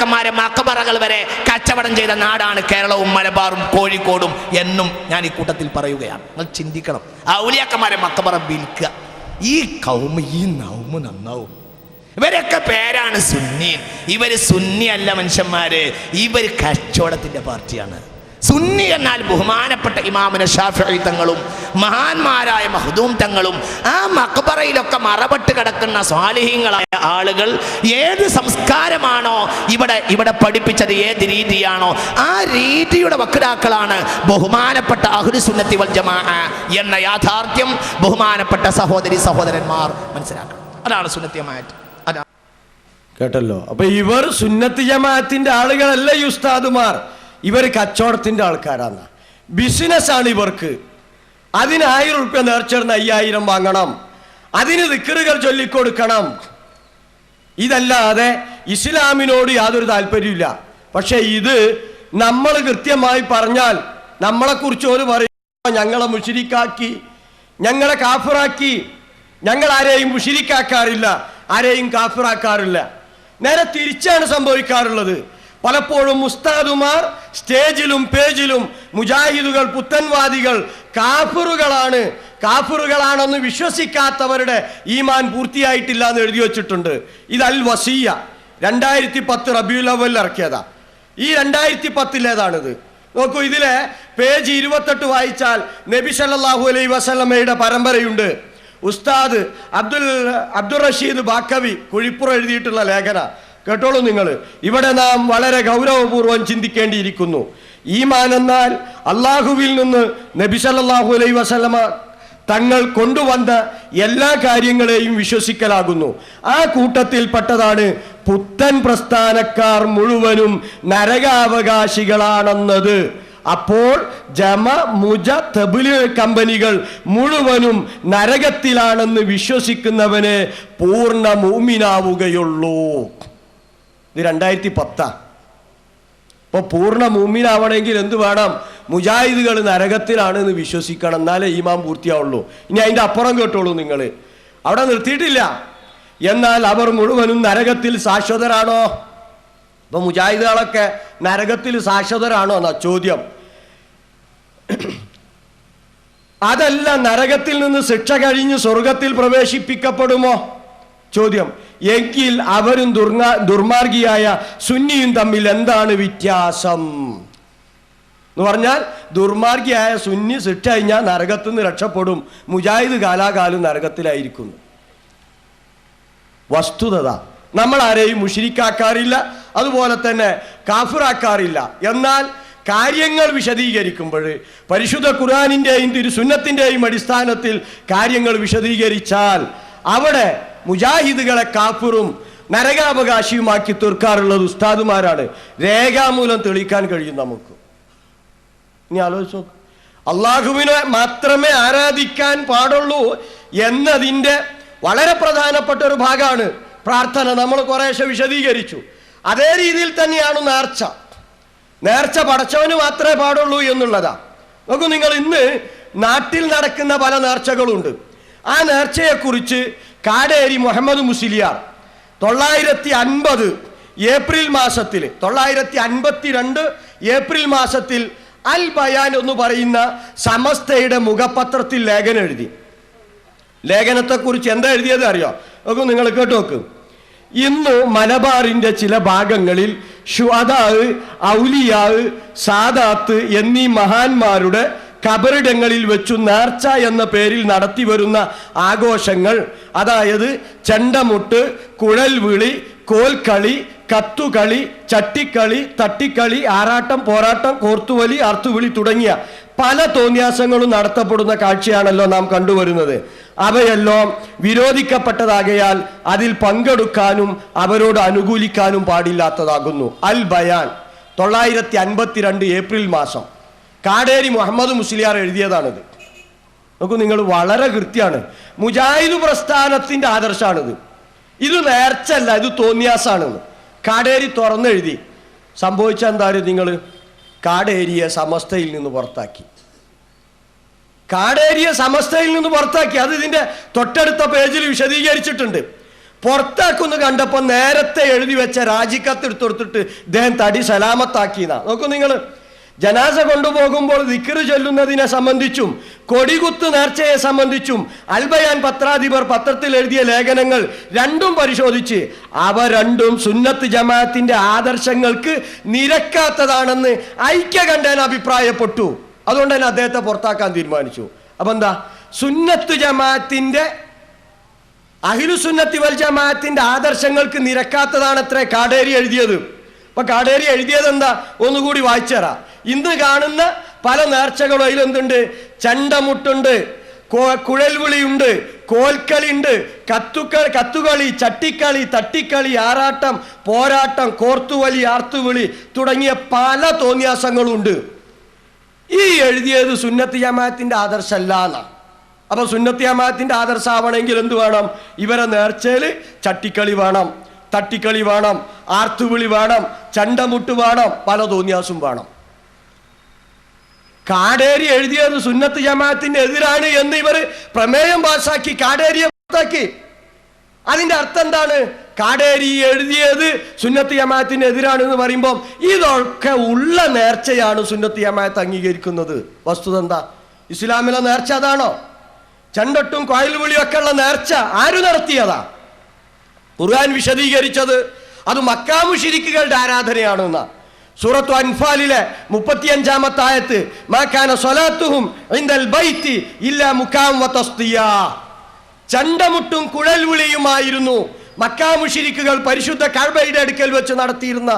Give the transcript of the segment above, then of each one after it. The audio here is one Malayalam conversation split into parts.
ഔലിയാക്കന്മാരെ മഖബറകൾ വരെ കച്ചവടം ചെയ്ത നാടാണ് കേരളവും മലബാറും കോഴിക്കോടും എന്നും ഞാൻ ഈ കൂട്ടത്തിൽ പറയുകയാണ്. നിങ്ങൾ ചിന്തിക്കണം, ഔലിയാക്കന്മാരെ മഖബറ വിൽക്കുക. ഈ കൗമ ഈ നൗമ് നന്നാവും. ഇവരൊക്കെ പേരാണ് സുന്നി. ഇവര് സുന്നി അല്ല മനുഷ്യന്മാര്, ഇവർ കച്ചവടത്തിന്റെ പാർട്ടിയാണ്. സുന്നി എന്നാൽ ബഹുമാനപ്പെട്ട ഇമാമുന ശാഫിഈ തങ്ങളും മഹാന്മാരായ മഖ്ദൂം തങ്ങളും ആ മഖബറയിലൊക്കെ മറപെട്ട് കിടക്കുന്ന സ്വാലിഹീങ്ങളായ ആളുകൾ ഏത് സംസ്കാരമാണോ ഇവിടെ പഠിപ്പിച്ചത്, ഏത് രീതിയാണോ ആ രീതിയുടെ വക്താക്കളാണ് ബഹുമാനപ്പെട്ട അഹ്ലു സുന്നത്തി വൽ ജമാഅ എന്ന യാഥാർത്ഥ്യം ബഹുമാനപ്പെട്ട സഹോദരി സഹോദരന്മാർ മനസ്സിലാക്കണം. അതാണ് സുന്നത്തി ജമാഅത്ത്. കേട്ടല്ലോ. അപ്പൊ ഇവർ സുന്നത്തി ജമാഅത്തിന്റെ ആളുകളല്ല ഈ ഉസ്താദുമാർ, ഇവർ കച്ചവടത്തിന്റെ ആൾക്കാരാണ്. ബിസിനസ്സാണ് ഇവർക്ക്. അതിന് 1000 റുപ്യ നേർച്ചേർന്ന് 5000 വാങ്ങണം, അതിന് ദിക്റുകൾ ചൊല്ലിക്കൊടുക്കണം. ഇതല്ലാതെ ഇസ്ലാമിനോട് യാതൊരു താല്പര്യമില്ല. പക്ഷെ ഇത് നമ്മൾ കൃത്യമായി പറഞ്ഞാൽ നമ്മളെക്കുറിച്ച് ഒരു പറയും ഞങ്ങളെ മുശ്രിക്കാക്കി, ഞങ്ങളെ കാഫിറാക്കി. ഞങ്ങൾ ആരെയും മുശ്രിക്കാക്കാറില്ല, ആരെയും കാഫിറാക്കാറില്ല. നേരെ തിരിച്ചാണ് സംഭവിക്കാറുള്ളത്. പലപ്പോഴും ഉസ്താദുമാർ സ്റ്റേജിലും പേജിലും മുജാഹിദുകൾ, പുത്തൻവാദികൾ കാഫിറുകളാണെന്ന് വിശ്വസിക്കാത്തവരുടെ ഈമാൻ പൂർത്തിയായിട്ടില്ല എന്ന് എഴുതി വച്ചിട്ടുണ്ട്. ഇത് അൽ വസിയ 2010 റബീഉൽ അവ്വൽ ഇറക്കിയതാ. ഈ 2010-ലേതാണിത്. നോക്കൂ, ഇതിലെ പേജ് 28 വായിച്ചാൽ നബി സല്ലല്ലാഹു അലൈഹി വസല്ലമയുടെ പരമ്പരയുണ്ട്. ഉസ്താദ് അബ്ദുൾ റഷീദ് ബാക്കവി കുഴിപ്പുറം എഴുതിയിട്ടുള്ള ലേഖന കേട്ടോളൂ നിങ്ങൾ. ഇവിടെ നാം വളരെ ഗൗരവപൂർവ്വം ചിന്തിക്കേണ്ടിയിരിക്കുന്നു. ഈമാൻ എന്നാൽ അള്ളാഹുവിൽ നിന്ന് നബി സല്ലല്ലാഹു അലൈഹി വസല്ലമ തങ്ങൾ കൊണ്ടുവന്ന എല്ലാ കാര്യങ്ങളെയും വിശ്വസിക്കലാകുന്നു. ആ കൂട്ടത്തിൽപ്പെട്ടതാണ് പുത്തൻ പ്രസ്ഥാനക്കാർ മുഴുവനും നരകാവകാശികളാണെന്നത്. അപ്പോൾ ജമ മുജ തബ്ലീഗ് കമ്പനികൾ മുഴുവനും നരകത്തിലാണെന്ന് വിശ്വസിക്കുന്നവനെ പൂർണ്ണ മൂമിനാവുകയുള്ളൂ. ഇത് 2010. അപ്പോൾ പൂർണ്ണ മൂമിനാവണമെങ്കിൽ എന്ത് വേണം? മുജാഹിദുകൾ നരകത്തിലാണ് എന്ന് വിശ്വസിക്കണം, എന്നാലേ ഈമാൻ പൂർത്തിയാവുള്ളൂ. ഇനി അതിൻ്റെ അപ്പുറം കേട്ടോളൂ നിങ്ങൾ. അവിടെ നിർത്തിയിട്ടില്ല. എന്നാൽ അവർ മുഴുവനും നരകത്തിൽ ശാശ്വതരാണോ? ഇപ്പൊ മുജാഹിദുകളൊക്കെ നരകത്തിൽ ശാശ്വതരാണോ എന്നാ ചോദ്യം. അതല്ല, നരകത്തിൽ നിന്ന് ശിക്ഷ കഴിഞ്ഞ് സ്വർഗത്തിൽ പ്രവേശിപ്പിക്കപ്പെടുമോ? ചോദ്യം. എങ്കിൽ അവരും ദുർമാർഗിയായ സുന്നിയും തമ്മിൽ എന്താണ് വ്യത്യാസം എന്ന് പറഞ്ഞാൽ, ദുർമാർഗിയായ സുന്നി ശിക്ഷ കഴിഞ്ഞാൽ നരകത്തിൽ നിന്ന് രക്ഷപ്പെടും, മുജാഹിദ് കാലാകാലം നരകത്തിലായിരിക്കുന്നു. വസ്തുത നമ്മൾ ആരെയും മുശ്രിക്കാക്കാറില്ല, അതുപോലെ തന്നെ കാഫിറാക്കാറില്ല. എന്നാൽ കാര്യങ്ങൾ വിശദീകരിക്കുമ്പോൾ പരിശുദ്ധ ഖുർആനിൻ്റെയും തിരുസുന്നത്തിൻ്റെയും അടിസ്ഥാനത്തിൽ കാര്യങ്ങൾ വിശദീകരിച്ചാൽ അവിടെ മുജാഹിദുകളെ കാഫിറും നരകാവകാശിയുമാക്കി തീർക്കാറുള്ളത് ഉസ്താദുമാരാണ്. രേഖാമൂലം തെളിയിക്കാൻ കഴിയും നമുക്ക്. ഇനി ആലോചിച്ച് നോക്ക്, അള്ളാഹുവിനെ മാത്രമേ ആരാധിക്കാൻ പാടുള്ളൂ എന്നതിൻ്റെ വളരെ പ്രധാനപ്പെട്ട ഒരു ഭാഗമാണ് പ്രാർത്ഥന. നമ്മൾ കുറേശ്ശെ വിശദീകരിച്ചു. അതേ രീതിയിൽ തന്നെയാണ് നേർച്ച പടച്ചവന് മാത്രമേ പാടുള്ളൂ എന്നുള്ളതാ. നോക്കൂ നിങ്ങൾ, ഇന്ന് നാട്ടിൽ നടക്കുന്ന പല നേർച്ചകളുണ്ട്. ആ നേർച്ചയെക്കുറിച്ച് കാടേരി മുഹമ്മദ് മുസ്ലിയാർ 950 ഏപ്രിൽ മാസത്തിൽ 952 ഏപ്രിൽ മാസത്തിൽ അൽ ബയാൻ എന്ന് പറയുന്ന സമസ്തയുടെ മുഖപത്രത്തിൽ ലേഖനം എഴുതി. ലേഖനത്തെക്കുറിച്ച് എന്താ എഴുതിയത് അറിയോ? നോക്കൂ, നിങ്ങൾ കേട്ടു നോക്ക്. ഇന്ന് മലബാറിന്റെ ചില ഭാഗങ്ങളിൽ ശുഹദാ, ഔലിയാ, സാദാത്ത് എന്നീ മഹാന്മാരുടെ ഖബറിടങ്ങളിൽ വെച്ചു നേർച്ച എന്ന പേരിൽ നടത്തി വരുന്ന ആഘോഷങ്ങൾ, അതായത് ചെണ്ടമുട്ട്, കുഴൽവിളി, കോൽക്കളി, കത്തുകളി, ചട്ടിക്കളി, തട്ടിക്കളി, ആറാട്ടം, പോരാട്ടം, കോർത്തുവലി, അർത്തുവിളി തുടങ്ങിയ പല തോന്യാസങ്ങളും നടത്തപ്പെടുന്ന കാഴ്ചയാണല്ലോ നാം കണ്ടുവരുന്നത്. അവയെല്ലാം വിരോധിക്കപ്പെട്ടതാകയാൽ അതിൽ പങ്കെടുക്കാനും അവരോട് അനുകൂലിക്കാനും പാടില്ലാത്തതാകുന്നു. അൽ ബയാൻ 952 ഏപ്രിൽ മാസം കാടേരി മുഹമ്മദ് മുസ്ലിയാർ എഴുതിയതാണിത്. നോക്കൂ നിങ്ങൾ, വളരെ കൃത്യമാണ്. മുജാഹിദ് പ്രസ്ഥാനത്തിന്റെ ആദർശമാണിത്. ഇത് നേർച്ചല്ല, ഇത് തോന്നിയാസാണെന്ന് കാടേരി തുറന്നെഴുതി. സംഭവിച്ച എന്താ നിങ്ങൾ? കാടേരിയെ സമസ്തയിൽ നിന്ന് പുറത്താക്കി. അത് ഇതിന്റെ തൊട്ടടുത്ത പേജിൽ വിശദീകരിച്ചിട്ടുണ്ട്. പുറത്താക്കുന്നു കണ്ടപ്പോൾ നേരത്തെ എഴുതി വെച്ച രാജിക്കത്ത് എടുത്തൊടുത്തിട്ട് ഇദ്ദേഹം തടി സലാമത്താക്കിയതാ. നോക്കൂ നിങ്ങൾ, ജനാസ കൊണ്ടുപോകുമ്പോൾ ദിക്ർ ചൊല്ലുന്നതിനെ സംബന്ധിച്ചും കൊടികുത്ത് നേർച്ചയെ സംബന്ധിച്ചും അൽബയാൻ പത്രാധിപർ പത്രത്തിൽ എഴുതിയ ലേഖനങ്ങൾ രണ്ടും പരിശോധിച്ച് അവ രണ്ടും സുന്നത്ത് ജമാഅത്തിന്റെ ആദർശങ്ങൾക്ക് നിരക്കാത്തതാണെന്ന് ഐക്യകണ്ഠേന അഭിപ്രായപ്പെട്ടു. അതുകൊണ്ട് തന്നെ അദ്ദേഹത്തെ പുറത്താക്കാൻ തീരുമാനിച്ചു. അപ്പൊ എന്താ, സുന്നത്ത് ജമാഅത്തിന്റെ അഹ്ലുസുന്നത്തി വൽ ജമാഅത്തിന്റെ ആദർശങ്ങൾക്ക് നിരക്കാത്തതാണ് അത്രേ കാടേരി എഴുതിയത്. അപ്പൊ കാടേരി എഴുതിയത് എന്താ, ഒന്നുകൂടി വായിച്ചറാ. ഇന്ന് കാണുന്ന പല നേർച്ചകളും അതിലെന്തുണ്ട്? ചണ്ടമുട്ടുണ്ട്, കുഴൽവിളിയുണ്ട്, കോൽക്കളിയുണ്ട്, കത്തുകളി, ചട്ടിക്കളി, തട്ടിക്കളി, ആറാട്ടം, പോരാട്ടം, കോർത്തുവലി, ആർത്തുവിളി തുടങ്ങിയ പല തോന്നിയാസങ്ങളും ഉണ്ട്. ഈ എഴുതിയത് സുന്നത്ത് ജമാഅത്തിന്റെ ആദർശമല്ല എന്നാ. അപ്പൊ സുന്നത്ത് ജമാഅത്തിന്റെ ആദർശമാവണമെങ്കിൽ എന്ത് വേണം? ഇവരെ നേർച്ചയിൽ ചട്ടിക്കളി വേണം, തട്ടിക്കളി വേണം, ആർത്തുവിളി വേണം, ചണ്ടമുട്ട് വേണം, പല തോന്നിയാസും വേണം. കാടേരി എഴുതിയത് സുന്നത്ത് ജമാഅത്തിന്റെ എതിരാണ് എന്ന് ഇവർ പ്രമേയം പാസാക്കി കാടേരിയെ പുറത്താക്കി. അതിന്റെ അർത്ഥം എന്താണ്? കാടേരി എഴുതിയത് സുന്നത്ത് ജമാഅത്തിന് എതിരാണ് എന്ന് പറയുമ്പോൾ ഇതൊക്കെ ഉള്ള നേർച്ചയാണ് സുന്നത്ത് ജമാഅത്ത് അംഗീകരിക്കുന്നത്. വസ്തുത എന്താ? ഇസ്ലാമിലെ നേർച്ച അതാണോ? ചണ്ടട്ടും കോയൽവിളിയൊക്കെ ഉള്ള നേർച്ച ആര് നടത്തിയതാ? ഖുർആൻ വിശദീകരിച്ചത് അത് മക്കാ മുശ്രിക്കുകളുടെ ആരാധനയാണെന്നാ. സൂറത്തു അൻഫാലിലെ 35-ാമത്തെ ആയത്ത്, മാ കാന സ്വലാത്തുഹും ഇൻദൽ ബൈത്തി ഇല്ലാ മുകാം വതസ്തിയാ. ചണ്ടമുട്ടും കുഴൽവിളിയുമായിരുന്നു മക്കാ മുശ്രിക്കുകൾ പരിശുദ്ധ കഅബയുടെ അടുക്കൽ വെച്ച് നടത്തിയിരുന്ന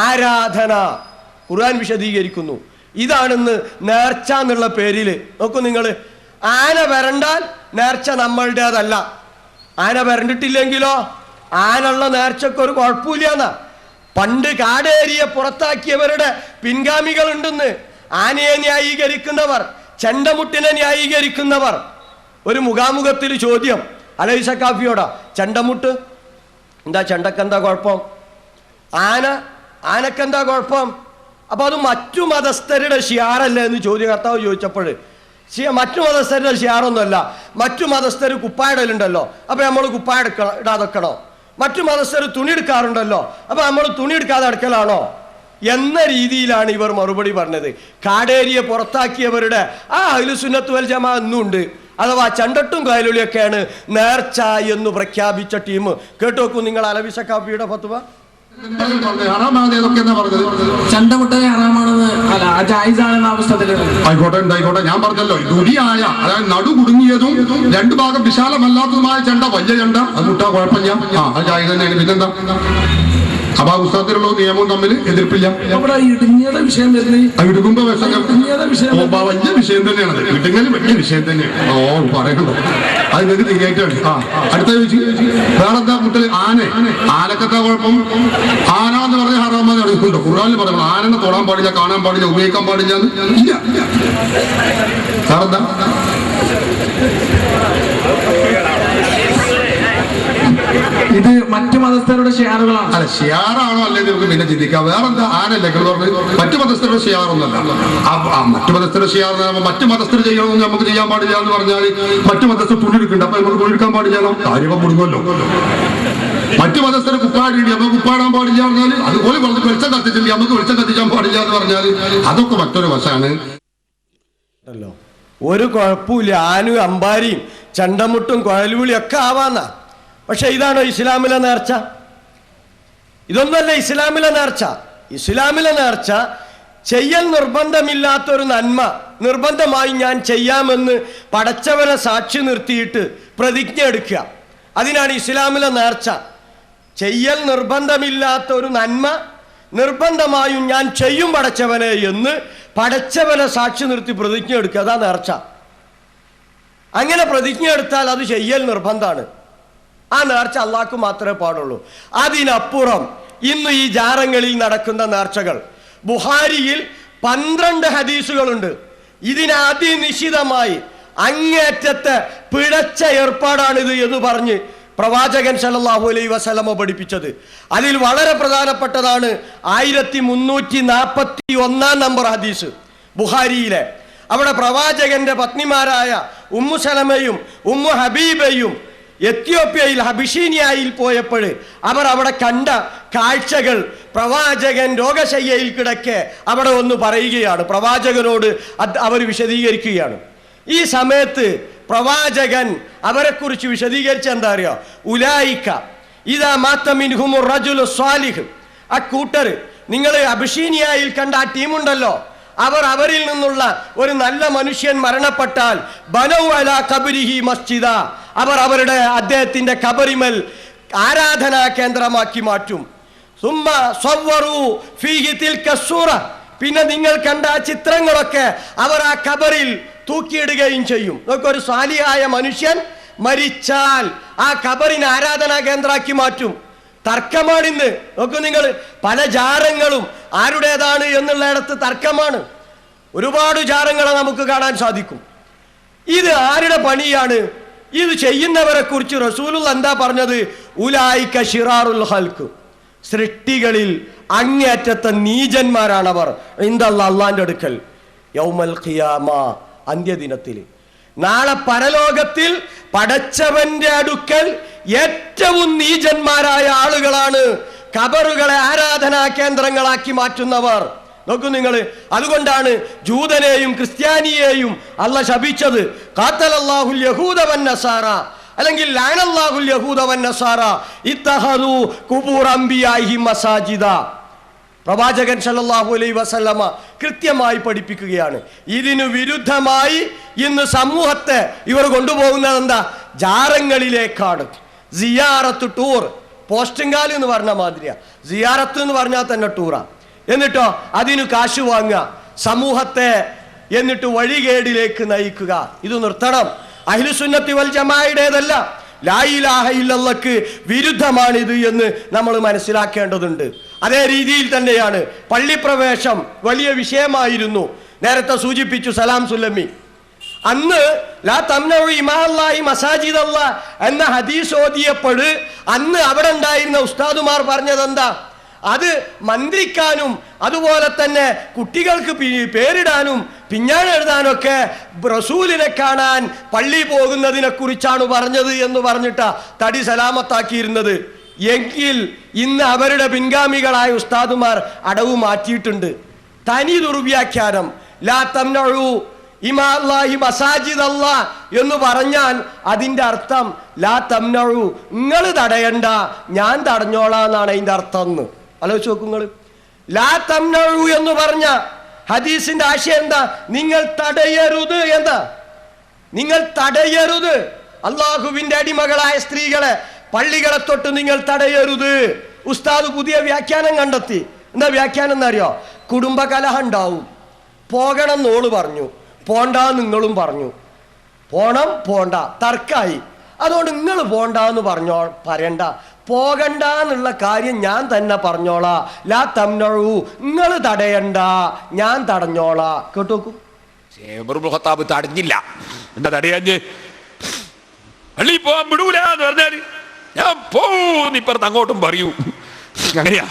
ആരാധന. ഖുർആൻ വിശദീകരിക്കുന്നു. ഇതാണെന്ന് നേർച്ച എന്നുള്ള പേരിൽ. നോക്കൂ നിങ്ങൾ, ആന വരണ്ടാൽ നേർച്ച നമ്മളുടേതല്ല. ആന വരണ്ടിട്ടില്ലെങ്കിലോ ആനുള്ള നേർച്ചക്കൊരു കുഴപ്പമില്ല എന്നാ. പണ്ട് കാടേരിയെ പുറത്താക്കിയവരുടെ പിൻഗാമികൾ ഉണ്ടെന്ന്. ആനയെ ന്യായീകരിക്കുന്നവർ, ചെണ്ടമുട്ടിനെ ന്യായീകരിക്കുന്നവർ. ഒരു മുഖാമുഖത്തിൽ ചോദ്യം അലൈസ കാഫിയോടാ, ചെണ്ടമുട്ട് എന്താ, ചെണ്ടക്കെന്താ കുഴപ്പം? ആനക്കെന്താ കുഴപ്പം? അപ്പൊ അത് മറ്റു മതസ്ഥരുടെ ഷിയാറല്ലേ എന്ന് ചോദ്യകർത്താവ് ചോദിച്ചപ്പോൾ, മറ്റു മതസ്ഥരുടെ ഷിയാറൊന്നുമല്ല, മറ്റു മതസ്ഥർ കുപ്പായിടലുണ്ടല്ലോ, അപ്പൊ നമ്മൾ കുപ്പായ ഇടാതെക്കണോ? മറ്റു മതസ്ഥർ തുണി എടുക്കാറുണ്ടല്ലോ, അപ്പൊ നമ്മൾ തുണി എടുക്കാതെ അടുക്കലാണോ എന്ന രീതിയിലാണ് ഇവർ മറുപടി പറഞ്ഞത്. കാടേരിയെ പുറത്താക്കിയവരുടെ ആ അഹ്ലുസുന്നത്ത് വൽ ജമാഅ ഇന്നുണ്ട്. അഥവാ ചണ്ടട്ടും കയലുളിയൊക്കെയാണ് നേർച്ച എന്ന് പ്രഖ്യാപിച്ച ടീം. കേട്ടോക്കൂ നിങ്ങൾ അലവി സഖാഫിയുടെ ഫത്വ. ചണ്ടമുട്ടനെ ഹറാമാണെന്ന് അല്ല, ജായിസാണെന്ന അവസ്ഥയിൽ ആയിക്കോട്ടെ, ഞാൻ പറഞ്ഞല്ലോ, ദുരിയായ അതായത് നടു കുടുങ്ങിയതും രണ്ടു ഭാഗം വിശാലമല്ലാത്തതുമായ ചെണ്ട, വലിയ ചെണ്ട, അത് മുട്ടാ കുഴപ്പമില്ല. അത് ജായിസ് തന്നെയാണ്. പിന്നെന്താ? അപ്പൊ പുസ്തകത്തിലുള്ള നിയമവും തമ്മിൽ എതിർപ്പില്ല. ഇടുങ്ങുമ്പോ വലിയ വിഷയം തന്നെയാണ്. ഇടുങ്ങൽ വലിയ വിഷയം തന്നെയാണ്. പറയണ്ടോ? അത് നിങ്ങൾക്ക് തിരികെയായിട്ടാണ്. അടുത്ത ചോദിച്ചു, വേറെന്താ മുട്ടൽ? ആനക്കെന്താ കുഴപ്പം? ആന എന്ന് പറഞ്ഞ ഹറാമെന്ന് നടക്കുന്നുണ്ടോ? ഖുർആനിൽ പറയുന്നത് ആനനെ തൊടാൻ പാടില്ല, കാണാൻ പാടില്ല, ഉപയോഗിക്കാൻ പാടില്ല. ഇല്ല. വേറെന്താ? ഇത് മറ്റു മതസ്ഥരുടെ ഷിയാറുകളാണ്. അല്ല, ഷിയാറാണോ അല്ലെങ്കിൽ നമുക്ക് പിന്നെ ചിന്തിക്കാം. വേറെന്താ? ആനല്ലേ പറഞ്ഞ് മറ്റു മതസ്ഥരുടെ ഷിയാറൊന്നല്ല. മറ്റു മതസ്ഥരുടെ ഷിയാർ മറ്റു മതസ്ഥർ ചെയ്യണമെന്ന് നമുക്ക് ചെയ്യാൻ പാടില്ല എന്ന് പറഞ്ഞാൽ മറ്റു മതസ്ഥർ തുണിയെടുക്കുന്നുണ്ട്, അപ്പൊ നമുക്ക് തുണിയെടുക്കാൻ പാടില്ല, കാര്യമൊക്കെ മുടുങ്ങല്ലോ. മറ്റു മതസ്ഥർ കുപ്പാടി നമുക്ക് കുപ്പാടാൻ പാടില്ല പറഞ്ഞാൽ, അതുപോലെ വെളിച്ചം കത്തിച്ചില്ല നമുക്ക് വെളിച്ചം കത്തിക്കാൻ പാടില്ല എന്ന് പറഞ്ഞാൽ അതൊക്കെ മറ്റൊരു വശമാണ്. ഒരു കുഴപ്പമില്ല, ആനും അമ്പാരിയും ചണ്ടമുട്ടും കുഴൽവിളിയും ഒക്കെ ആവാന്നാ. പക്ഷെ ഇതാണോ ഇസ്ലാമിലെ നേർച്ച? ഇതൊന്നുമല്ല ഇസ്ലാമിലെ നേർച്ച. ഇസ്ലാമിലെ നേർച്ച ചെയ്യൽ നിർബന്ധമില്ലാത്തൊരു നന്മ നിർബന്ധമായി ഞാൻ ചെയ്യാമെന്ന് പടച്ചവനെ സാക്ഷി നിർത്തിയിട്ട് പ്രതിജ്ഞ എടുക്കുക. അതിനാണ് ഇസ്ലാമിലെ നേർച്ച. ചെയ്യൽ നിർബന്ധമില്ലാത്ത ഒരു നന്മ നിർബന്ധമായും ഞാൻ ചെയ്യും പടച്ചവനെ എന്ന് പടച്ചവനെ സാക്ഷി നിർത്തി പ്രതിജ്ഞ എടുക്കുക. അതാ നേർച്ച. അങ്ങനെ പ്രതിജ്ഞ എടുത്താൽ അത് ചെയ്യൽ നിർബന്ധമാണ്. ആ നേർച്ച അള്ളാഹ്ക്ക് മാത്രമേ പാടുള്ളൂ. അതിനപ്പുറം ഇന്ന് ഈ ജാറങ്ങളിൽ നടക്കുന്ന നേർച്ചകൾ, ബുഖാരിയിൽ 12 ഹദീസുകളുണ്ട്. ഇതിനതിനിശ്ചിതമായി അങ്ങേറ്റത്തെ പിഴച്ച ഏർപ്പാടാണിത് എന്ന് പറഞ്ഞ് പ്രവാചകൻ സല്ലല്ലാഹു അലൈഹി വസല്ലമ പഠിപ്പിച്ചത്. അതിൽ വളരെ പ്രധാനപ്പെട്ടതാണ് 1341 നമ്പർ ഹദീസ് ബുഖാരിയിലെ. അവിടെ പ്രവാചകന്റെ പത്നിമാരായ ഉമ്മു സലമയും ഉമ്മു ഹബീബയും എത്യോപ്യയിൽ ഹബിഷീനിയയിൽ പോയപ്പോൾ അവർ അവിടെ കണ്ട കാഴ്ചകൾ പ്രവാചകൻ രോഗശയ്യയിൽ കിടക്കെ അവിടെ ഒന്ന് പറയുകയാണ്. പ്രവാചകനോട് അവർ വിശദീകരിക്കുകയാണ്. ഈ സമയത്ത് പ്രവാചകൻ അവരെക്കുറിച്ച് വിശദീകരിച്ച എന്താ അറിയോ? ഉലായിക്ക ഇദാ മാത മിൻഹുമുർ റജുലു സ്വാലിഹ്, ആ കൂട്ടർ നിങ്ങൾ അബിഷീനിയയിൽ കണ്ട ആ ടീമുണ്ടല്ലോ, അവരിൽ നിന്നുള്ള ഒരു നല്ല മനുഷ്യൻ മരണപ്പെട്ടാൽ ബനൗ അലാ ഖബരിഹി മസ്ജിദ, അവരുടെ അദ്ദേഹത്തിന്റെ ഖബറിമൽ ആരാധനാ കേന്ദ്രമാക്കി മാറ്റും. സുമ്മ സവ്വറു ഫീഹി തിൽക സൂറ, പിന്നെ നിങ്ങൾ കണ്ട ആ ചിത്രങ്ങളൊക്കെ അവർ ആ ഖബറിൽ തൂക്കിയിടുകയും ചെയ്യും. ഒരു സാലിഹായ മനുഷ്യൻ മരിച്ചാൽ ആ ഖബറിനെ ആരാധനാ കേന്ദ്രമാക്കി മാറ്റും. തർക്കമാണിന്ന്. നോക്കൂ നിങ്ങൾ, പല ജാരങ്ങളും ആരുടേതാണ് എന്നുള്ളിടത്ത് തർക്കമാണ്. ഒരുപാട് ജാരങ്ങളെ നമുക്ക് കാണാൻ സാധിക്കും. ഇത് ആരുടെ പണിയാണ്? ഇത് ചെയ്യുന്നവരെ കുറിച്ച് റസൂലുള്ളാഹി എന്താ പറഞ്ഞത്? ഉലായിക ശിറാറുൽ ഖൽഖ്, സൃഷ്ടികളിൽ അങ്ങേയറ്റത്തെ നീചന്മാരാണവർ അല്ലാഹുവിന്റെ അടുക്കൽ യൗമൽ ഖിയാമ, അന്ത്യദിനത്തിൽ. നാളെ പരലോകത്തിൽ പടച്ചവന്റെ അടുക്കൽ ഏറ്റവും നീചന്മാരായ ആളുകളാണ് ഖബറുകളെ ആരാധനാ കേന്ദ്രങ്ങളാക്കി മാറ്റുന്നവർ. നോക്കൂ നിങ്ങൾ, അതുകൊണ്ടാണ് ജൂതനെയും ക്രിസ്ത്യാനിയെയും അല്ലാഹ് ശപിച്ചത്. ഖാതലല്ലാഹുൽ യഹൂദ വന്നസാറ, അല്ലെങ്കിൽ ലഅനല്ലാഹുൽ യഹൂദ വന്നസാറ ഇത്തഖദു ഖുബൂർ അംബിയാഇഹിം മസാജിദ. പ്രവാചകൻ സല്ലല്ലാഹു അലൈഹി വസല്ലമ കൃത്യമായി പഠിപ്പിക്കുകയാണ്. ഇതിനു വിരുദ്ധമായി ഇന്ന് സമൂഹത്തെ ഇവർ കൊണ്ടുപോകുന്നത് എന്താ? ജാറങ്ങളിലേക്കാണ്. സിയാറത്ത് ടൂർ, പോസ്റ്റിംഗാല് എന്ന് പറഞ്ഞ മാതിരിയാ. സിയാറത്ത് എന്ന് പറഞ്ഞാൽ തന്നെ ടൂറാ. എന്നിട്ടോ അതിന് കാശ് വാങ്ങുക, സമൂഹത്തെ എന്നിട്ട് വഴികേടിലേക്ക് നയിക്കുക. ഇത് നിർത്തണം. അഹ്ലുസുന്നത്തി വൽ ജമാഅയുടേതല്ല, ലാ ഇലാഹ ഇല്ലല്ലാഹ്ക്ക് വിരുദ്ധമാണിത് എന്ന് നമ്മൾ മനസ്സിലാക്കേണ്ടതുണ്ട്. അതേ രീതിയിൽ തന്നെയാണ് പള്ളിപ്രവേശം വലിയ വിഷയമായിരുന്നു. നേരത്തെ സൂചിപ്പിച്ചു സലാം സുല്ലമി. അന്ന് ലാ തംനഉ ഇമാഅല്ലാഹി മസാജിദല്ലാഹ് എന്ന ഹദീസ് ഓതിയപ്പോൾ അന്ന് അവിടെ ഉണ്ടായിരുന്ന ഉസ്താദുമാർ പറഞ്ഞത് എന്താ? അത് മന്ത്രിക്കാനും അതുപോലെ തന്നെ കുട്ടികൾക്ക് പേരിടാനും പിഞ്ഞാണ് എഴുതാനൊക്കെ റസൂലിനെ കാണാൻ പള്ളി പോകുന്നതിനെ കുറിച്ചാണ് പറഞ്ഞത് എന്ന് പറഞ്ഞിട്ടാ തടി സലാമത്താക്കിയിരുന്നത്. എങ്കിൽ ഇന്ന് അവരുടെ പിൻഗാമികളായ ഉസ്താദുമാർ അടവ് മാറ്റിയിട്ടുണ്ട്. തനി ദുർവ്യാഖ്യാനം. ലാ തംനഉ ഇമാഅല്ലാഹി മസാജിദല്ലാഹ് എന്ന് പറഞ്ഞാൽ അതിന്റെ അർത്ഥം ലാ തംനഉ, നിങ്ങൾ തടയണ്ട, ഞാൻ തടഞ്ഞോളാന്നാണ് അതിന്റെ അർത്ഥം എന്ന് ആലോചിച്ച് നോക്കൂ നിങ്ങൾ. ലാ തംനഉ എന്ന് പറഞ്ഞ ഹദീസിന്റെ ആശയം എന്താ? നിങ്ങൾ തടയരുത്. എന്താ? നിങ്ങൾ തടയരുത്. അള്ളാഹുവിന്റെ അടിമകളായ സ്ത്രീകളെ പള്ളികളെ തൊട്ട് നിങ്ങൾ തടയരുത്. ഉസ്താദ് പുതിയ വ്യാഖ്യാനം കണ്ടെത്തി. എന്താ വ്യാഖ്യാനം എന്നറിയോ? കുടുംബകലഹം ഉണ്ടാവും, പോകണം നോള് പറഞ്ഞു, പോണ്ട നിങ്ങളും പറഞ്ഞു. പോണം പോണ്ട തർക്കായി. അതുകൊണ്ട് നിങ്ങൾ പോണ്ടെന്ന് പറയണ്ട, പോകണ്ട എന്നുള്ള കാര്യം ഞാൻ തന്നെ പറഞ്ഞോളാ. ലാ തംനഉ, നിങ്ങൾ തടയണ്ട, ഞാൻ തടഞ്ഞോളാ. കേട്ടോക്കൂ. ഖത്താബ് തടഞ്ഞില്ല. എന്താ തടയാഞ്ഞ്? പള്ളി പോവാൻ വിടൂല എന്ന് പറഞ്ഞാല് ഞാൻ പോന്ന് ഇപ്പുറത്ത് അങ്ങോട്ടും പറയൂ. അങ്ങനെയാ.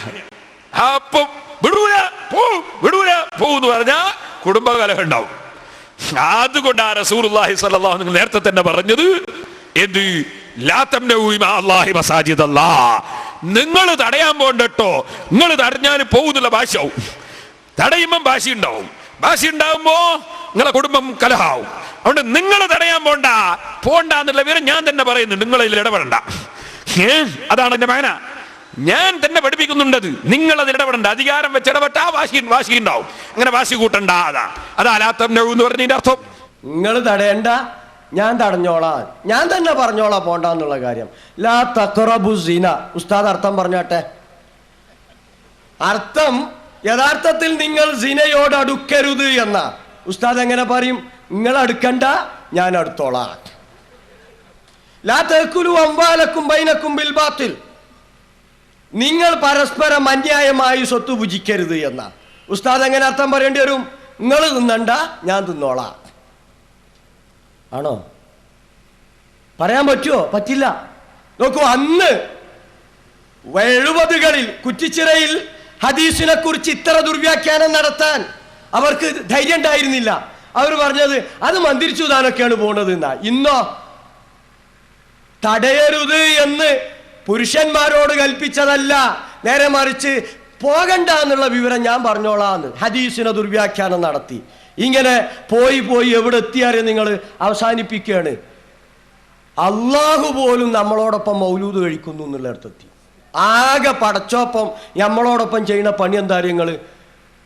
അപ്പൊ വിടൂല പോന്ന് പറഞ്ഞാ കുടുംബകലഹം ഉണ്ടാവും. അതുകൊണ്ടാ റസൂലുള്ളാഹി സ്വല്ലല്ലാഹു അലൈഹി വസല്ലം നേരത്തെ തന്നെ പറഞ്ഞത് എന്ത്? ലാ തംനഉ ഇമാഅല്ലാഹി മസാജിദല്ലാഹ്, നിങ്ങൾ തടയാൻ പോണ്ടട്ടോ. നിങ്ങൾ തടഞ്ഞാൽ പോകുന്നുള്ള ഭാഷയാവും. തടയുമ്പം ഭാഷ ഉണ്ടാവും. ഭാഷ ഉണ്ടാവുമ്പോ നിങ്ങളെ കുടുംബം കലഹാവും. അതുകൊണ്ട് നിങ്ങൾ തടയാൻ പോണ്ട എന്നുള്ള വിവരം ഞാൻ തന്നെ പറയുന്നുണ്ട്. നിങ്ങൾ ഇതിൽ ഇടപെടണ്ട. അതാണ് എന്റെ മകന. ഞാൻ തന്നെ പഠിപ്പിക്കുന്നുണ്ടത്. നിങ്ങൾ അതിൽ ഇടപെടണ്ട. അധികാരം വെച്ച് ഇടപെട്ട വാശി ഉണ്ടാവും. അങ്ങനെ വാശി കൂട്ടണ്ട. അതാ ലാ തംനഉ എന്ന് പറഞ്ഞതിന്റെ അർത്ഥം. നിങ്ങൾ തടയണ്ട, ഞാൻ തടഞ്ഞോളാം, ഞാൻ തന്നെ പറഞ്ഞോളാ പോണ്ടെന്നുള്ള കാര്യം. ലാ തഖറബു സിന. ഉസ്താദ് അർത്ഥം പറഞ്ഞാട്ടെ. അർത്ഥം യഥാർത്ഥത്തിൽ നിങ്ങൾ സിനയോട് അടുക്കരുത് എന്ന. ഉസ്താദ് എങ്ങനെ പറയും? നിങ്ങൾ അടുക്കണ്ട, ഞാൻ അടുത്തോളാം. ലാ തഅകുലു അംവാലക്കും ബൈനക്കും ബിൽ ബാത്തിൽ, നിങ്ങൾ പരസ്പരം അന്യായമായി സ്വത്ത് ഭുജിക്കരുത് എന്ന. ഉസ്താദ് എങ്ങനെ അർത്ഥം പറയേണ്ടി വരും? നിങ്ങൾ തിന്നണ്ട, ഞാൻ തിന്നോളാം. ആണോ? പറയാൻ പറ്റുമോ? പറ്റില്ല. നോക്കൂ, അന്ന് 70കളിൽ കുറ്റിച്ചിറയിൽ ഹദീസിനെ കുറിച്ച് ഇത്ര ദുർവ്യാഖ്യാനം നടത്താൻ അവർക്ക് ധൈര്യം ഉണ്ടായിരുന്നില്ല. അവർ പറഞ്ഞത് അത് മന്ത്രിച്ചുതാനൊക്കെയാണ് പോണത് എന്നാ. ഇന്നോ തടയരുത് എന്ന് പുരുഷന്മാരോട് കൽപ്പിച്ചതല്ല, നേരെ മറിച്ച് പോകണ്ട എന്നുള്ള വിവരം ഞാൻ പറഞ്ഞോളാന്ന് ഹദീസിനെ ദുർവ്യാഖ്യാനം നടത്തി. ഇങ്ങനെ പോയി എവിടെ എത്തിയാലും നിങ്ങൾ അവസാനിപ്പിക്കുകയാണ്. അള്ളാഹു പോലും നമ്മളോടൊപ്പം മൗലൂദ് കഴിക്കുന്നു എന്നുള്ള അർത്ഥത്തി. ആകെ പടച്ചോപ്പം നമ്മളോടൊപ്പം ചെയ്യുന്ന പണി എന്താ നിങ്ങൾ?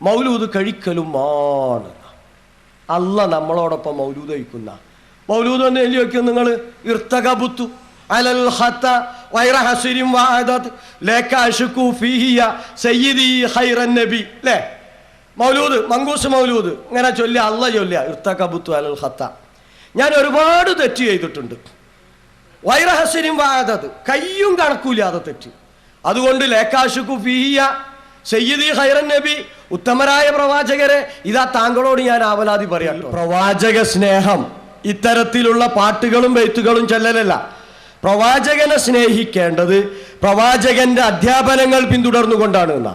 മൗലൂദ് കഴിക്കലും ആണ്. അല്ല നമ്മളോടൊപ്പം മൗലൂദ് കഴിക്കുന്ന മൗലൂദ് എന്ന് എഴുതി വയ്ക്കും നിങ്ങൾ. ഇർത്തകബുത്തു അലൽ ഖത്ത വൈറ ഹസ്രിൻ വഅദത് ലക അശ്കു ഫീഹിയ സയ്യിദി ഖൈറൻ നബി. ല്ലേ? മൗലൂദ്, മങ്കൂസ് മൗലൂദ് ഇങ്ങനെ ചൊല്ലുക, അല്ല ചൊല്ലുക ഇർത്തകബുത്തു അലൽ ഖത്ത. ഞാൻ ഒരുപാട് തെറ്റ് ചെയ്തിട്ടുണ്ട്. വൈറ ഹസ്രിൻ വഅദത്, കയ്യും കണക്കൂലാതെ തെറ്റ്. അതുകൊണ്ട് ലക അശ്കു ഫീഹിയ സയ്യിദി ഖൈറൻ നബി, ഉത്തമരായ പ്രവാചകരെ, ഇതാ താങ്കളോട് ഞാൻ ആവലാതി പറയാം. പ്രവാചക സ്നേഹം ഇത്തരത്തിലുള്ള പാട്ടുകളും ബെയ്ത്തുകളും ചൊല്ലലല്ല. പ്രവാചകനെ സ്നേഹിക്കേണ്ടത് പ്രവാചകന്റെ അധ്യാപനങ്ങൾ പിന്തുടർന്നുകൊണ്ടാണ് എന്ന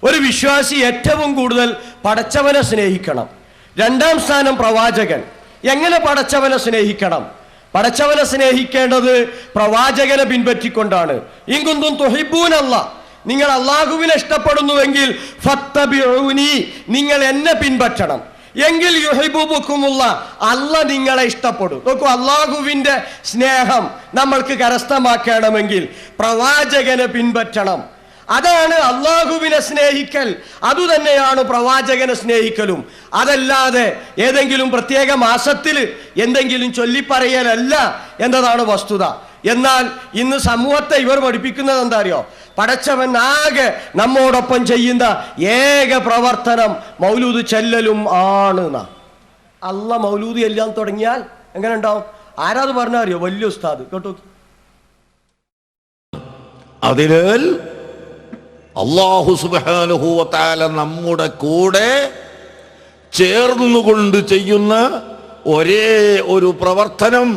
ഒരു വിശ്വാസി ഏറ്റവും കൂടുതൽ പടച്ചവനെ സ്നേഹിക്കണം. രണ്ടാം സ്ഥാനം പ്രവാചകൻ. എങ്ങനെ പടച്ചവനെ സ്നേഹിക്കണം? പടച്ചവനെ സ്നേഹിക്കേണ്ടത് പ്രവാചകനെ പിൻപറ്റിക്കൊണ്ടാണ്. ഇൻകുന്തും തുഹിബ്ബൂനല്ലാഹ്, നിങ്ങൾ അള്ളാഹുവിനെ ഇഷ്ടപ്പെടുന്നുവെങ്കിൽ ഫത്തബിഊനി, നിങ്ങൾ എന്നെ പിൻപറ്റണം. എങ്കിൽ യുഹിബ്ബുക്കുമുല്ലാഹ്, അല്ലാഹ് നിങ്ങളെ ഇഷ്ടപ്പെടും. നോക്കൂ, അള്ളാഹുവിന്റെ സ്നേഹം നമ്മൾക്ക് കരസ്ഥമാക്കണമെങ്കിൽ പ്രവാചകനെ പിൻപറ്റണം. അതാണ് അള്ളാഹുവിനെ സ്നേഹിക്കൽ. അതുതന്നെയാണ് പ്രവാചകനെ സ്നേഹിക്കലും. അതല്ലാതെ ഏതെങ്കിലും പ്രത്യേക മാസത്തിൽ എന്തെങ്കിലും ചൊല്ലിപ്പറയലല്ല എന്നതാണ് വസ്തുത. എന്നാൽ ഇന്ന് സമൂഹത്തെ ഇവർ പഠിപ്പിക്കുന്നത് എന്താ അറിയോ? പടച്ചവൻ ആകെ നമ്മോടൊപ്പം ചെയ്യുന്ന ഏക പ്രവർത്തനം മൗലൂദ് ചെല്ലലും ആണ്. അല്ല മൗലൂദ് ചെല്ലാൻ തുടങ്ങിയാൽ എങ്ങനെ ഉണ്ടാവും? ആരാത് പറഞ്ഞാൽ അറിയോ? വലിയ ഉസ്താദ് കേട്ടോ. അതിനാൽ അല്ലാഹു സുബ്ഹാനഹു വ തആല നമ്മുടെ കൂടെ ചേർന്നുകൊണ്ട് ചെയ്യുന്ന ഒരേ ഒരു പ്രവർത്തനം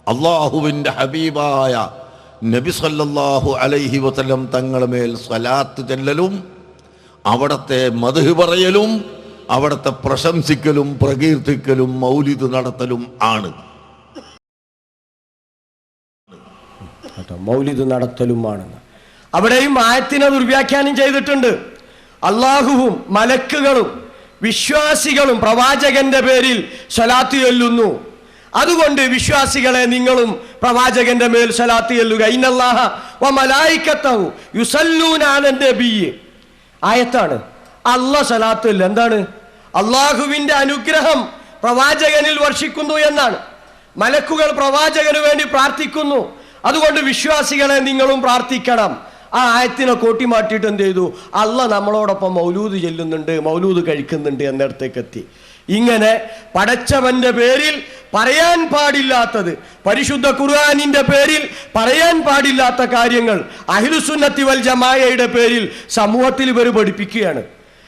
അള്ളാഹുവിൻ്റെ ഹബീബായ നബി സല്ലല്ലാഹു അലൈഹി വസല്ലം തങ്ങളുടെ മേൽ സ്വലാത്ത് ചെല്ലലും അവിടത്തെ മദ്ഹ് പറയലും അവിടത്തെ പ്രശംസിക്കലും പ്രകീർത്തിക്കലും മൗലിദ് നടത്തലും ആണ്. മൗലിദ് നടത്തലുമാണെന്ന് അവിടെയും ആയത്തിനെ ദുർവ്യാഖ്യാനം ചെയ്തിട്ടുണ്ട്. അള്ളാഹുവും മലക്കുകളും വിശ്വാസികളും പ്രവാചകന്റെ പേരിൽ സ്വലാത്ത് ചൊല്ലുന്നു. അതുകൊണ്ട് വിശ്വാസികളെ നിങ്ങളും പ്രവാചകന്റെ മേൽ സ്വലാത്ത് ചൊല്ലുക. ഇന്നല്ലാഹ വ മലായികത്തഹു യുസല്ലൂന അലൻ നബി ആയത്താണ്. അല്ലാഹ് സ്വലാത്ത് ഇല്ല. എന്താണ്? അള്ളാഹുവിന്റെ അനുഗ്രഹം പ്രവാചകനിൽ വർഷിക്കുന്നു എന്നാണ്. മലക്കുകൾ പ്രവാചകന് വേണ്ടി പ്രാർത്ഥിക്കുന്നു. അതുകൊണ്ട് വിശ്വാസികളെ നിങ്ങളും പ്രാർത്ഥിക്കണം. ആ ആയത്തിനെ കോട്ടിമാറ്റിയിട്ട് എന്ത് ചെയ്തു? അല്ലാഹ് നമ്മളോടൊപ്പം മൗലൂദ് ചെല്ലുന്നുണ്ട്, മൗലൂദ് കഴിക്കുന്നുണ്ട് എന്നിടത്തേക്ക് എത്തി. ഇങ്ങനെ പടച്ചവന്റെ പേരിൽ പറയാൻ പാടില്ലാത്തത്, പരിശുദ്ധ ഖുർആനിന്റെ പേരിൽ പറയാൻ പാടില്ലാത്ത കാര്യങ്ങൾ അഹ്ലുസുന്നത്തി വൽ ജമാഅയുടെ പേരിൽ സമൂഹത്തിൽ ഇവർ പഠിപ്പിക്കുകയാണ്.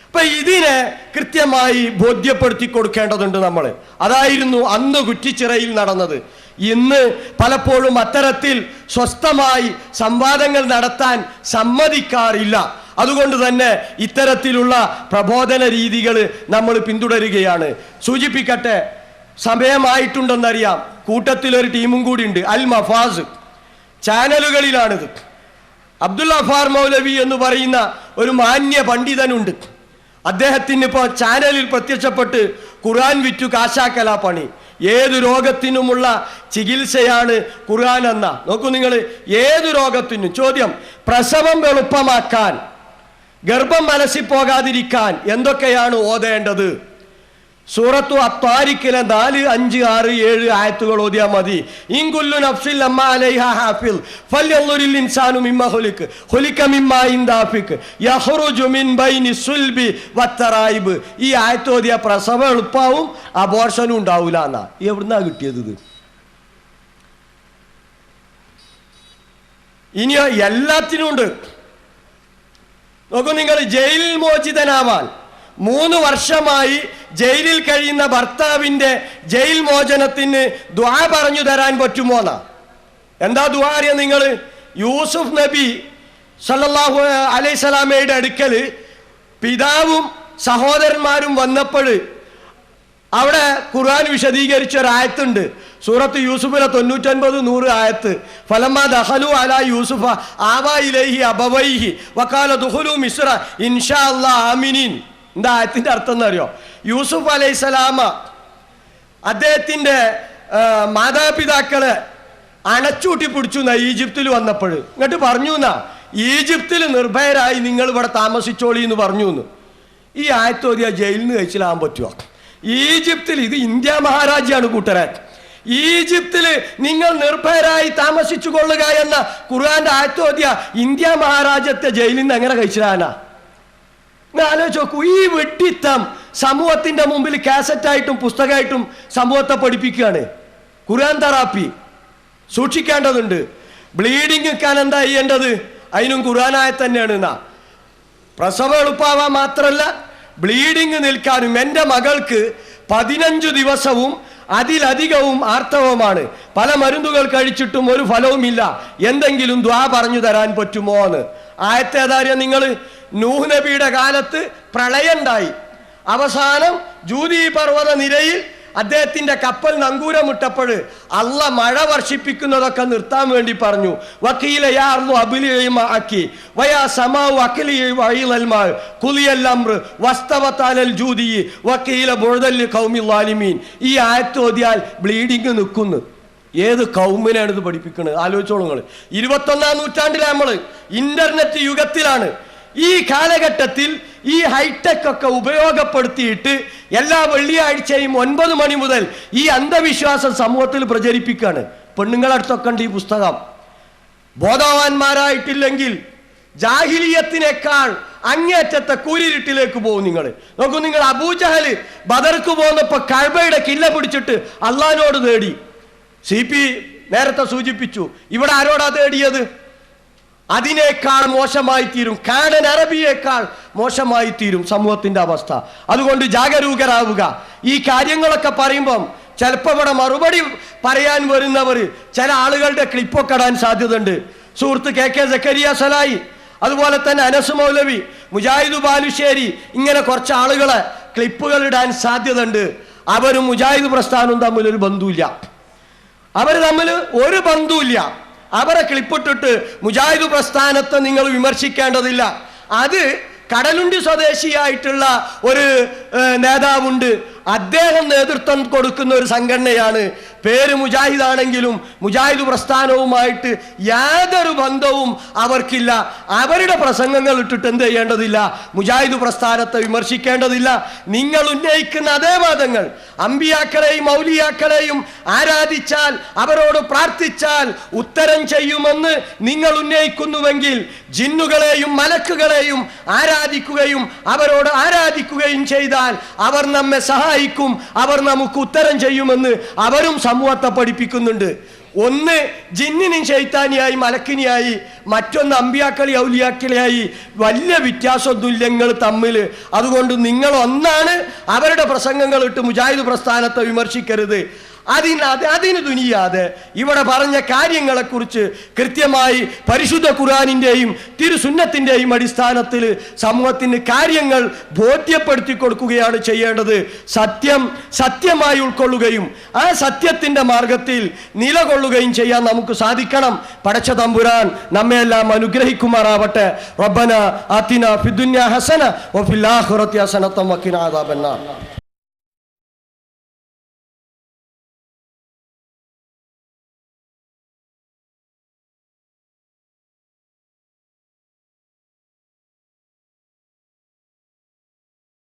അപ്പൊ ഇതിനെ കൃത്യമായി ബോധ്യപ്പെടുത്തി കൊടുക്കേണ്ടതുണ്ട് നമ്മൾ. അതായിരുന്നു അന്ന് കുറ്റിച്ചിറയിൽ നടന്നത്. ഇന്ന് പലപ്പോഴും അത്തരത്തിൽ സ്വസ്ഥമായി സംവാദങ്ങൾ നടത്താൻ സമ്മതിക്കാറില്ല. അതുകൊണ്ട് തന്നെ ഇത്തരത്തിലുള്ള പ്രബോധന രീതികൾ നമ്മൾ പിന്തുടരുകയാണ്. സൂചിപ്പിക്കട്ടെ, സമയമായിട്ടുണ്ടെന്നറിയാം. കൂട്ടത്തിലൊരു ടീമും കൂടി ഉണ്ട്, അൽ മഫാസ് ചാനലുകളിലാണിത്. അബ്ദുൽ ഗഫാർ മൗലവി എന്ന് പറയുന്ന ഒരു മാന്യ പണ്ഡിതനുണ്ട്. അദ്ദേഹത്തിന് ഇപ്പോൾ ചാനലിൽ പ്രത്യക്ഷപ്പെട്ട് ഖുർആൻ വിറ്റു കാശാക്കലാ പണി. ഏതു രോഗത്തിനുമുള്ള ചികിത്സയാണ് ഖുർആൻ എന്ന. നോക്കൂ നിങ്ങൾ, ഏതു രോഗത്തിനും ചോദ്യം, പ്രസവം എളുപ്പമാക്കാൻ, ഗർഭം മനസ്സിൽ പോകാതിരിക്കാൻ എന്തൊക്കെയാണ് ഓതേണ്ടത്? സൂറത്തു അത്താരിക്കിലെ 4, 5, 6, 7 ആയത്തുകൾ ഓതിയാൽ മതി. ഇൻകുല്ലു നഫ്സിൻ ലമ്മാ അലൈഹാ ഹാഫിൽ ഫൽയൻദുരിൽ ഇൻസാനു മിമ്മാ ഖുലിക ഖുലിക മിമ്മാ ഇൻദാഫിക് യഖ്റുജു മിൻ ബൈനി സുൽബി വത്തറായിബ്. ഈ ആയത്ത് ഓതിയ പ്രസവം എളുപ്പമാവും, അബോർഷനും ഉണ്ടാവില്ല എന്നാ. എവിടുന്നാ കിട്ടിയത് ഇത്? ഇനിയോ എല്ലാത്തിനും ഉണ്ട്. നോക്കൂ നിങ്ങൾ, ജയിൽ മോചിതനാവാൻ 3 വർഷമായി ജയിലിൽ കഴിയുന്ന ഭർത്താവിന്റെ ജയിൽ മോചനത്തിന് ദുആ പറഞ്ഞു തരാൻ പറ്റുമോന്നാ. എന്താ ദുആ അറിയാം നിങ്ങൾ? യൂസുഫ് നബി സല്ലല്ലാഹു അലൈഹി സ്വലാമയുടെ അടുക്കൽ പിതാവും സഹോദരന്മാരും വന്നപ്പോൾ അവിടെ ഖുർആൻ വിശദീകരിച്ച ഒരു ആയത്തുണ്ട്, സൂറത്ത് യൂസുഫിലെ 99-100 ആയത്ത്. ഫലമ്മ ദഖലു അലാ യൂസുഫ ആവാ ഇലൈഹി അബവൈഹി വഖാല ദുഖുലു മിസ്ര ഇൻഷാ അല്ലാഹ് ആമിനീൻ. എന്താ ആയത്തിന്റെ അർത്ഥം എന്നറിയോ? യൂസുഫ് അലൈഹിസ്സലാമ അദ്ദേഹത്തിന്റെ മാതാപിതാക്കളെ അണച്ചൂട്ടി പിടിച്ചു എന്നാ ഈജിപ്തിൽ വന്നപ്പോൾ. എന്നിട്ട് പറഞ്ഞു എന്നാ, ഈജിപ്തിൽ നിർഭയരായി നിങ്ങൾ ഇവിടെ താമസിച്ചോളി എന്ന് പറഞ്ഞു എന്ന്. ഈ ആയത്തോതിയ ജയിലിൽ നിന്ന് കഴിച്ചിലാകാൻ പറ്റുമോ? ഈജിപ്തിൽ, ഇത് ഇന്ത്യ മഹാരാജ്യമാണ് കൂട്ടരെ, ഈജിപ്തിൽ നിങ്ങൾ നിർഭയരായി താമസിച്ചു കൊള്ളുക എന്ന ഖുർആന്റെ ആയത്തോതിയ ഇന്ത്യ മഹാരാജ്യത്തെ ജയിലിൽ നിന്ന് എങ്ങനെ കഴിച്ചിലാനാ? ആലോചിച്ച് നോക്കൂ. ഈ വെട്ടിത്തം സമൂഹത്തിന്റെ മുമ്പിൽ കാസറ്റായിട്ടും പുസ്തകമായിട്ടും സമൂഹത്തെ പഠിപ്പിക്കുകയാണ്. ഖുർആൻ തെറാപ്പി സൂക്ഷിക്കേണ്ടതുണ്ട്. ബ്ലീഡിങ് നിൽക്കാൻ എന്താ ചെയ്യേണ്ടത്? അതിനും ഖുർആനായത് തന്നെയാണ് എന്നാ. പ്രസവം എളുപ്പാവാൻ മാത്രമല്ല, ബ്ലീഡിങ് നിൽക്കാനും. എൻ്റെ മകൾക്ക് 15 ദിവസവും അതിലധികവും ആർത്തവമാണ്, പല മരുന്നുകൾ കഴിച്ചിട്ടും ഒരു ഫലവുമില്ല, എന്തെങ്കിലും ദ്വാ പറഞ്ഞു തരാൻ പറ്റുമോ എന്ന്. ആയത്തേതാര്യ നിങ്ങൾ? നൂഹ് നബിയുടെ കാലത്ത് പ്രളയമുണ്ടായി. അവസാനം ജൂദി പർവ്വത നിരയിൽ അദ്ദേഹത്തിന്റെ കപ്പൽ നങ്കൂരമിട്ടപ്പോൾ അള്ള മഴ വർഷിപ്പിക്കുന്നതൊക്കെ നിർത്താൻ വേണ്ടി പറഞ്ഞു. വക്കീല യാർന്നു അബിലിമാക്കി വയാ സമാഉ അഖലി വൈലൽമാ ഖുലിയൽ അംർ വസ്തവതലൽ ജൂദി വക്കീല ബുർദൽ ഖൗമി ളാലിമീൻ. ഈ ആയത്ത് ഓതിയാൽ ബ്ലീഡിങ് നിൽക്കുന്നു. ഏത് കൗമിനാണ് ഇത് പഠിപ്പിക്കുന്നത്? ആലോചിച്ചോളൂ നിങ്ങൾ. 21-ാം നൂറ്റാണ്ടിലാണ് നമ്മൾ, ഇന്റർനെറ്റ് യുഗത്തിലാണ്. ഈ കാലഘട്ടത്തിൽ ഈ ഹൈടെക് ഒക്കെ ഉപയോഗപ്പെടുത്തിയിട്ട് എല്ലാ വെള്ളിയാഴ്ചയും 9 മണി മുതൽ ഈ അന്ധവിശ്വാസം സമൂഹത്തിൽ പ്രചരിപ്പിക്കുകയാണ്. പെണ്ണുങ്ങളടുത്തൊക്കെ ഉണ്ട് ഈ പുസ്തകം. ബോധവാന്മാരായിട്ടില്ലെങ്കിൽ ജാഹിലിയത്തിനേക്കാൾ അങ്ങേറ്റത്തെ കൂരിരുട്ടിലേക്ക് പോകും. നിങ്ങൾ നോക്കൂ, നിങ്ങൾ അബൂജഹല് ബദർക്ക് പോകുന്നപ്പോ കഅബയുടെ കില്ല പിടിച്ചിട്ട് അള്ളാഹിനോട് തേടി. CP നേരത്തെ സൂചിപ്പിച്ചു, ഇവിടെ ആരോടാ തേടിയത്? അതിനേക്കാൾ മോശമായി തീരും, കാനൻ അറബിയേക്കാൾ മോശമായി തീരും സമൂഹത്തിന്റെ അവസ്ഥ. അതുകൊണ്ട് ജാഗരൂകരാവുക. ഈ കാര്യങ്ങളൊക്കെ പറയുമ്പം ചിലപ്പോൾ ഇവിടെ മറുപടി പറയാൻ വരുന്നവർ ചില ആളുകളുടെ ക്ലിപ്പൊക്കെ ഇടാൻ സാധ്യതയുണ്ട്. സുഹൃത്ത് KK സക്കരിയ സലായി, അതുപോലെ തന്നെ അനസ് മൗലവി, മുജാഹിദ് ബാലുശ്ശേരി, ഇങ്ങനെ കുറച്ച് ആളുകളെ ക്ലിപ്പുകൾ ഇടാൻ സാധ്യതയുണ്ട്. അവരും മുജാഹിദ് പ്രസ്ഥാനവും തമ്മിൽ ഒരു ബന്ധമില്ല. അവർ തമ്മിൽ ഒരു ബന്ധമില്ല. അവരെ ക്ലിപ്പിട്ടിട്ട് മുജാഹിദ് പ്രസ്ഥാനത്തെ നിങ്ങൾ വിമർശിക്കേണ്ടതില്ല. അത് കടലുണ്ടി സ്വദേശിയായിട്ടുള്ള ഒരു നേതാവുണ്ട്, അദ്ദേഹം നേതൃത്വം കൊടുക്കുന്ന ഒരു സംഘടനയാണ്. പേര് മുജാഹിദാണെങ്കിലും മുജാഹിദ് പ്രസ്ഥാനവുമായിട്ട് യാതൊരു ബന്ധവും അവർക്കില്ല. അവരുടെ പ്രസംഗങ്ങൾ ഇട്ടിട്ട് എന്ത് ചെയ്യേണ്ടതില്ല? മുജാഹിദ് പ്രസ്ഥാനത്തെ വിമർശിക്കേണ്ടതില്ല. നിങ്ങൾ ഉന്നയിക്കുന്ന അതേ വാദങ്ങൾ അമ്പിയാക്കളെയും ഔലിയാക്കളെയും ആരാധിച്ചാൽ, അവരോട് പ്രാർത്ഥിച്ചാൽ ഉത്തരം ചെയ്യുമെന്ന് നിങ്ങൾ ഉന്നയിക്കുന്നുവെങ്കിൽ, ജിന്നുകളെയും മലക്കുകളെയും ആരാധിക്കുകയും അവരോട് ആരാധിക്കുകയും ചെയ്താൽ അവർ നമ്മെ സഹായിക്കും, അവർ നമുക്ക് ഉത്തരം ചെയ്യുമെന്ന് അവരും സമൂഹത്തെ പഠിപ്പിക്കുന്നുണ്ട്. ഒന്ന് ജിന്നിനും ശൈത്താനിയായി മലക്കിനിയായി, മറ്റൊന്ന് അമ്പിയാക്കളി ഔലിയാക്കളിയായി. വലിയ വ്യത്യാസമൊന്നുമില്ല നിങ്ങൾ തമ്മിൽ. അതുകൊണ്ട് നിങ്ങൾ ഒന്നാണ്. അവരുടെ പ്രസംഗങ്ങൾ ഇട്ട് മുജാഹിദ് പ്രസ്ഥാനത്തെ വിമർശിക്കരുത്. അതിന് തുനിയാതെ ഇവിടെ പറഞ്ഞ കാര്യങ്ങളെക്കുറിച്ച് കൃത്യമായി പരിശുദ്ധ ഖുർആനിന്റെയും തിരുസുന്നത്തിന്റെയും അടിസ്ഥാനത്തിൽ സമൂഹത്തിന് കാര്യങ്ങൾ ബോധ്യപ്പെടുത്തി കൊടുക്കുകയാണ് ചെയ്യേണ്ടത്. സത്യം സത്യമായി ഉൾക്കൊള്ളുകയും ആ സത്യത്തിന്റെ മാർഗത്തിൽ നിലകൊള്ളുകയും ചെയ്യാൻ നമുക്ക് സാധിക്കണം. പടച്ച തമ്പുരാൻ നമ്മെല്ലാം അനുഗ്രഹിക്കുമാറാവട്ടെ. റബ്ബന ആതിന ഫിദ്ദുനിയ ഹസന വഫിൽ ആഖിറതി ഹസനത വഖിനാ അദാബന്നാർ.